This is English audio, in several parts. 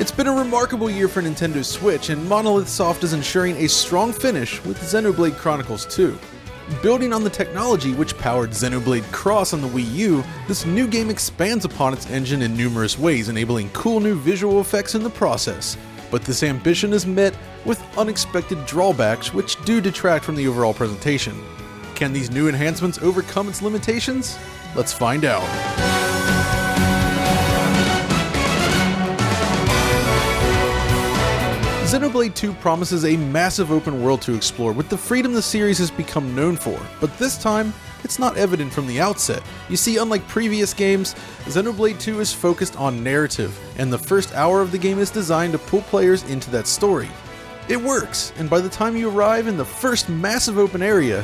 It's been a remarkable year for Nintendo Switch, and Monolith Soft is ensuring a strong finish with Xenoblade Chronicles 2. Building on the technology which powered Xenoblade Cross on the Wii U, this new game expands upon its engine in numerous ways, enabling cool new visual effects in the process. But this ambition is met with unexpected drawbacks which do detract from the overall presentation. Can these new enhancements overcome its limitations? Let's find out. Xenoblade 2 promises a massive open world to explore with the freedom the series has become known for, but this time, it's not evident from the outset. You see, unlike previous games, Xenoblade 2 is focused on narrative, and the first hour of the game is designed to pull players into that story. It works, and by the time you arrive in the first massive open area,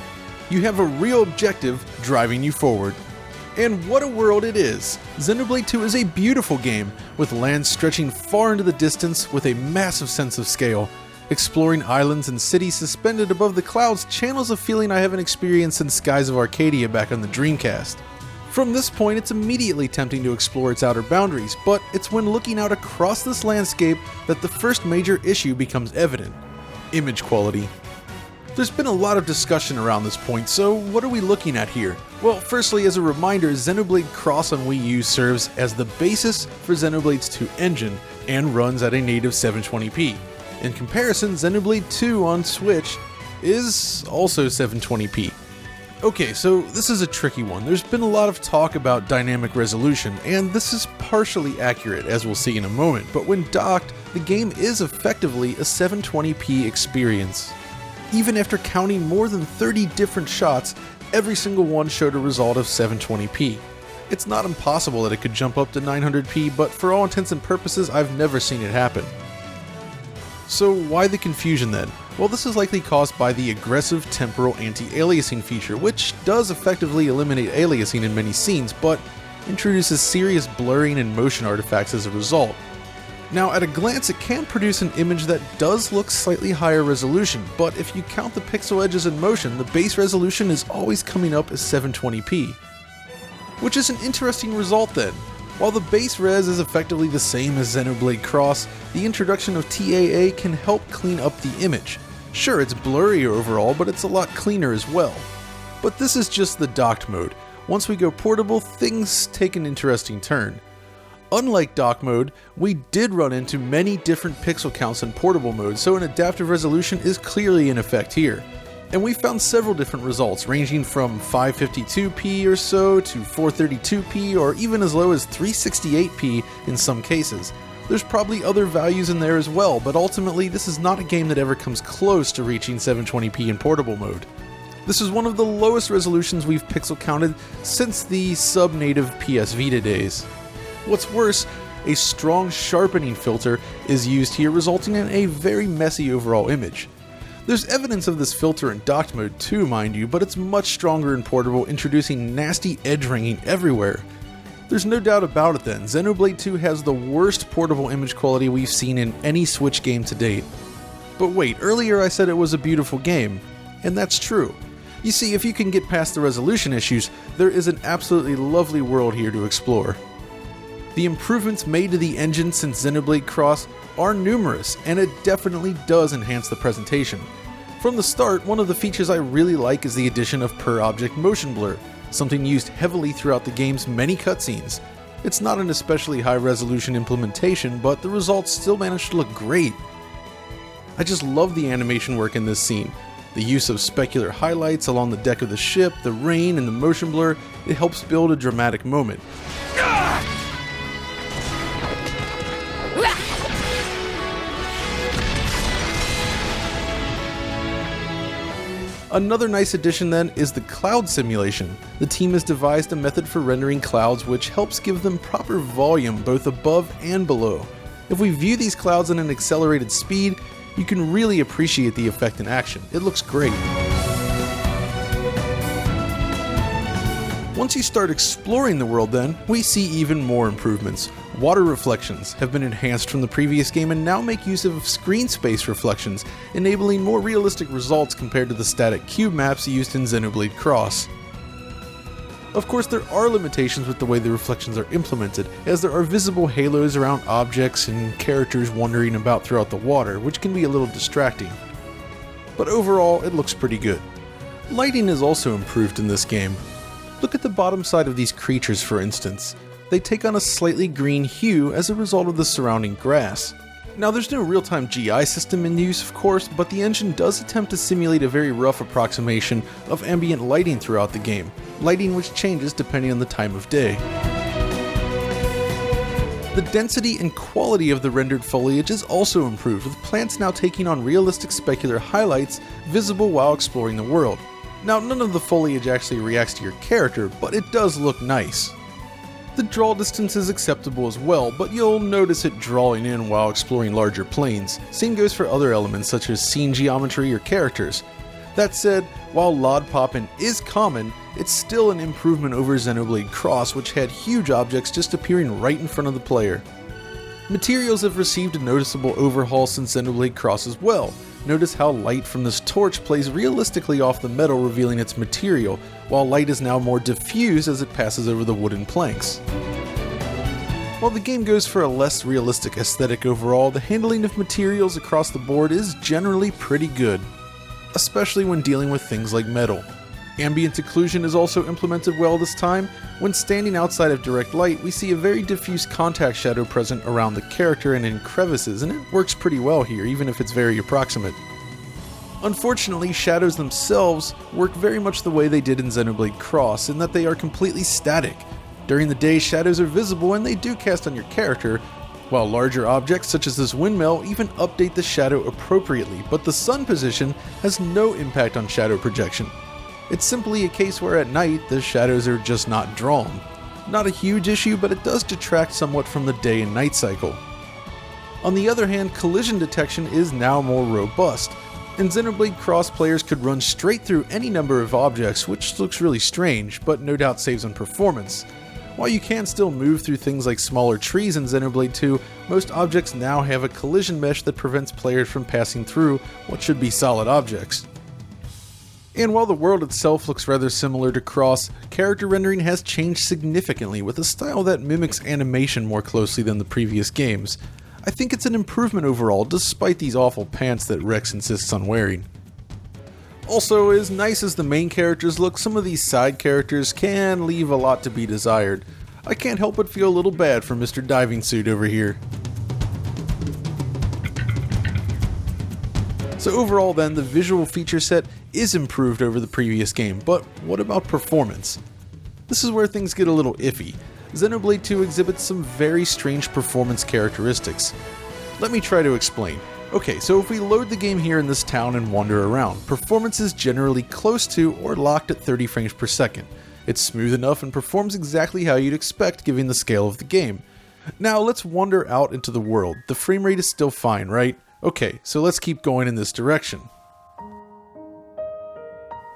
you have a real objective driving you forward. And what a world it is! Xenoblade 2 is a beautiful game, with lands stretching far into the distance with a massive sense of scale. Exploring islands and cities suspended above the clouds channels a feeling I haven't experienced since Skies of Arcadia back on the Dreamcast. From this point, it's immediately tempting to explore its outer boundaries, but it's when looking out across this landscape that the first major issue becomes evident: image quality. There's been a lot of discussion around this point, so what are we looking at here? Well, firstly, as a reminder, Xenoblade Cross on Wii U serves as the basis for Xenoblade's 2 engine and runs at a native 720p. In comparison, Xenoblade 2 on Switch is also 720p. Okay, so this is a tricky one. There's been a lot of talk about dynamic resolution, and this is partially accurate, as we'll see in a moment, but when docked, the game is effectively a 720p experience. Even after counting more than 30 different shots, every single one showed a result of 720p. It's not impossible that it could jump up to 900p, but for all intents and purposes, I've never seen it happen. So why the confusion then? Well, this is likely caused by the aggressive temporal anti-aliasing feature, which does effectively eliminate aliasing in many scenes, but introduces serious blurring and motion artifacts as a result. Now, at a glance, it can produce an image that does look slightly higher resolution, but if you count the pixel edges in motion, the base resolution is always coming up as 720p. Which is an interesting result then. While the base res is effectively the same as Xenoblade Cross, the introduction of TAA can help clean up the image. Sure, it's blurrier overall, but it's a lot cleaner as well. But this is just the docked mode. Once we go portable, things take an interesting turn. Unlike dock mode, we did run into many different pixel counts in portable mode, so an adaptive resolution is clearly in effect here. And we found several different results, ranging from 552p or so to 432p, or even as low as 368p in some cases. There's probably other values in there as well, but ultimately this is not a game that ever comes close to reaching 720p in portable mode. This is one of the lowest resolutions we've pixel counted since the sub-native PS Vita days. What's worse, a strong sharpening filter is used here, resulting in a very messy overall image. There's evidence of this filter in docked mode too, mind you, but it's much stronger in portable, introducing nasty edge ringing everywhere. There's no doubt about it then, Xenoblade 2 has the worst portable image quality we've seen in any Switch game to date. But wait, earlier I said it was a beautiful game, and that's true. You see, if you can get past the resolution issues, there is an absolutely lovely world here to explore. The improvements made to the engine since Xenoblade Cross are numerous, and it definitely does enhance the presentation. From the start, one of the features I really like is the addition of per-object motion blur, something used heavily throughout the game's many cutscenes. It's not an especially high-resolution implementation, but the results still manage to look great. I just love the animation work in this scene. The use of specular highlights along the deck of the ship, the rain, and the motion blur, it helps build a dramatic moment. Another nice addition then is the cloud simulation. The team has devised a method for rendering clouds which helps give them proper volume both above and below. If we view these clouds at an accelerated speed, you can really appreciate the effect in action. It looks great. Once you start exploring the world then, we see even more improvements. Water reflections have been enhanced from the previous game and now make use of screen space reflections, enabling more realistic results compared to the static cube maps used in Xenoblade Cross. Of course, there are limitations with the way the reflections are implemented, as there are visible halos around objects and characters wandering about throughout the water, which can be a little distracting. But overall, it looks pretty good. Lighting is also improved in this game. Look at the bottom side of these creatures, for instance. They take on a slightly green hue as a result of the surrounding grass. Now, there's no real-time GI system in use, of course, but the engine does attempt to simulate a very rough approximation of ambient lighting throughout the game, lighting which changes depending on the time of day. The density and quality of the rendered foliage is also improved, with plants now taking on realistic specular highlights visible while exploring the world. Now, none of the foliage actually reacts to your character, but it does look nice. The draw distance is acceptable as well, but you'll notice it drawing in while exploring larger planes. Same goes for other elements such as scene geometry or characters. That said, while LOD popping is common, it's still an improvement over Xenoblade Cross, which had huge objects just appearing right in front of the player. Materials have received a noticeable overhaul since Xenoblade Cross as well. Notice how light from this torch plays realistically off the metal, revealing its material, while light is now more diffused as it passes over the wooden planks. While the game goes for a less realistic aesthetic overall, the handling of materials across the board is generally pretty good, especially when dealing with things like metal. Ambient occlusion is also implemented well this time. When standing outside of direct light, we see a very diffuse contact shadow present around the character and in crevices, and it works pretty well here, even if it's very approximate. Unfortunately, shadows themselves work very much the way they did in Xenoblade Cross, in that they are completely static. During the day, shadows are visible and they do cast on your character, while larger objects such as this windmill even update the shadow appropriately, but the sun position has no impact on shadow projection. It's simply a case where at night, the shadows are just not drawn. Not a huge issue, but it does detract somewhat from the day and night cycle. On the other hand, collision detection is now more robust. In Xenoblade Cross, players could run straight through any number of objects, which looks really strange, but no doubt saves on performance. While you can still move through things like smaller trees in Xenoblade 2, most objects now have a collision mesh that prevents players from passing through what should be solid objects. And while the world itself looks rather similar to Cross, character rendering has changed significantly with a style that mimics animation more closely than the previous games. I think it's an improvement overall, despite these awful pants that Rex insists on wearing. Also, as nice as the main characters look, some of these side characters can leave a lot to be desired. I can't help but feel a little bad for Mr. Diving Suit over here. So overall then, the visual feature set is improved over the previous game, but what about performance? This is where things get a little iffy. Xenoblade 2 exhibits some very strange performance characteristics. Let me try to explain. Okay, so if we load the game here in this town and wander around, performance is generally close to or locked at 30 frames per second. It's smooth enough and performs exactly how you'd expect given the scale of the game. Now let's wander out into the world. The frame rate is still fine, right? Okay, so let's keep going in this direction.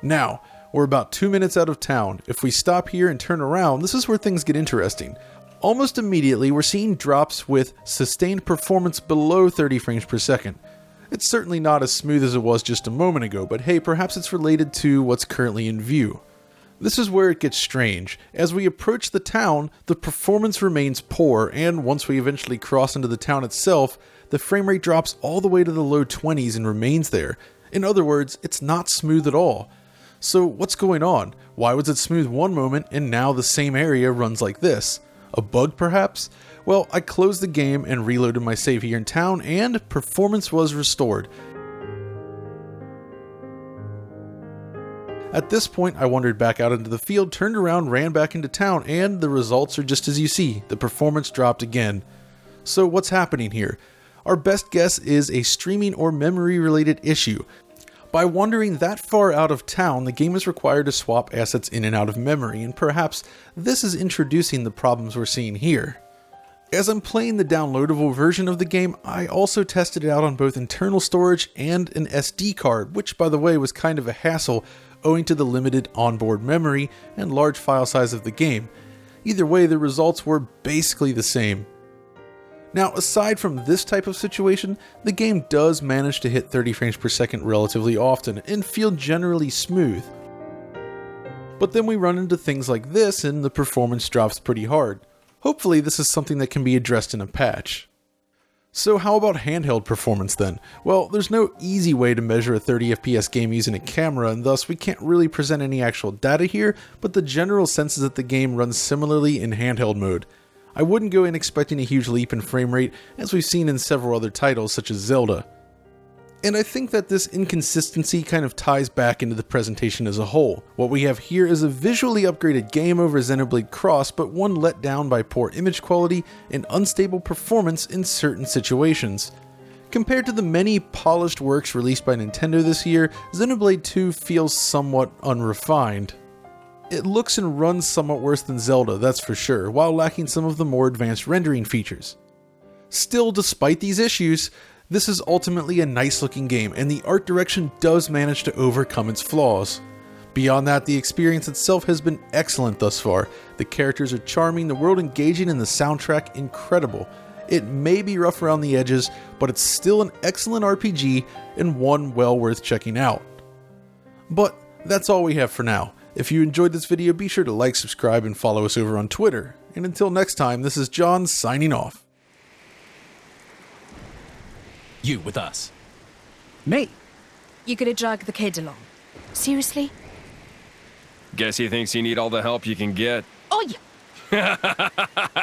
Now, we're about 2 minutes out of town. If we stop here and turn around, this is where things get interesting. Almost immediately, we're seeing drops with sustained performance below 30 frames per second. It's certainly not as smooth as it was just a moment ago, but hey, perhaps it's related to what's currently in view. This is where it gets strange. As we approach the town, the performance remains poor, and once we eventually cross into the town itself, the frame rate drops all the way to the low 20s and remains there. In other words, it's not smooth at all. So what's going on? Why was it smooth one moment and now the same area runs like this? A bug perhaps? Well, I closed the game and reloaded my save here in town and performance was restored. At this point, I wandered back out into the field, turned around, ran back into town, and the results are just as you see. The performance dropped again. So what's happening here? Our best guess is a streaming or memory related issue. By wandering that far out of town, the game is required to swap assets in and out of memory, and perhaps this is introducing the problems we're seeing here. As I'm playing the downloadable version of the game, I also tested it out on both internal storage and an SD card, which by the way was kind of a hassle owing to the limited onboard memory and large file size of the game. Either way, the results were basically the same. Now, aside from this type of situation, the game does manage to hit 30 frames per second relatively often and feel generally smooth. But then we run into things like this and the performance drops pretty hard. Hopefully this is something that can be addressed in a patch. So how about handheld performance then? Well, there's no easy way to measure a 30 FPS game using a camera, and thus we can't really present any actual data here, but the general sense is that the game runs similarly in handheld mode. I wouldn't go in expecting a huge leap in frame rate, as we've seen in several other titles such as Zelda. And I think that this inconsistency kind of ties back into the presentation as a whole. What we have here is a visually upgraded game over Xenoblade Cross, but one let down by poor image quality and unstable performance in certain situations. Compared to the many polished works released by Nintendo this year, Xenoblade 2 feels somewhat unrefined. It looks and runs somewhat worse than Zelda, that's for sure, while lacking some of the more advanced rendering features. Still, despite these issues, this is ultimately a nice looking game, and the art direction does manage to overcome its flaws. Beyond that, the experience itself has been excellent thus far. The characters are charming, the world engaging, and the soundtrack incredible. It may be rough around the edges, but it's still an excellent RPG and one well worth checking out. But that's all we have for now. If you enjoyed this video, be sure to like, subscribe, and follow us over on Twitter. And until next time, this is John signing off. You with us. Me? You could have dragged the kid along. Seriously? Guess he thinks you need all the help you can get. Oh, yeah.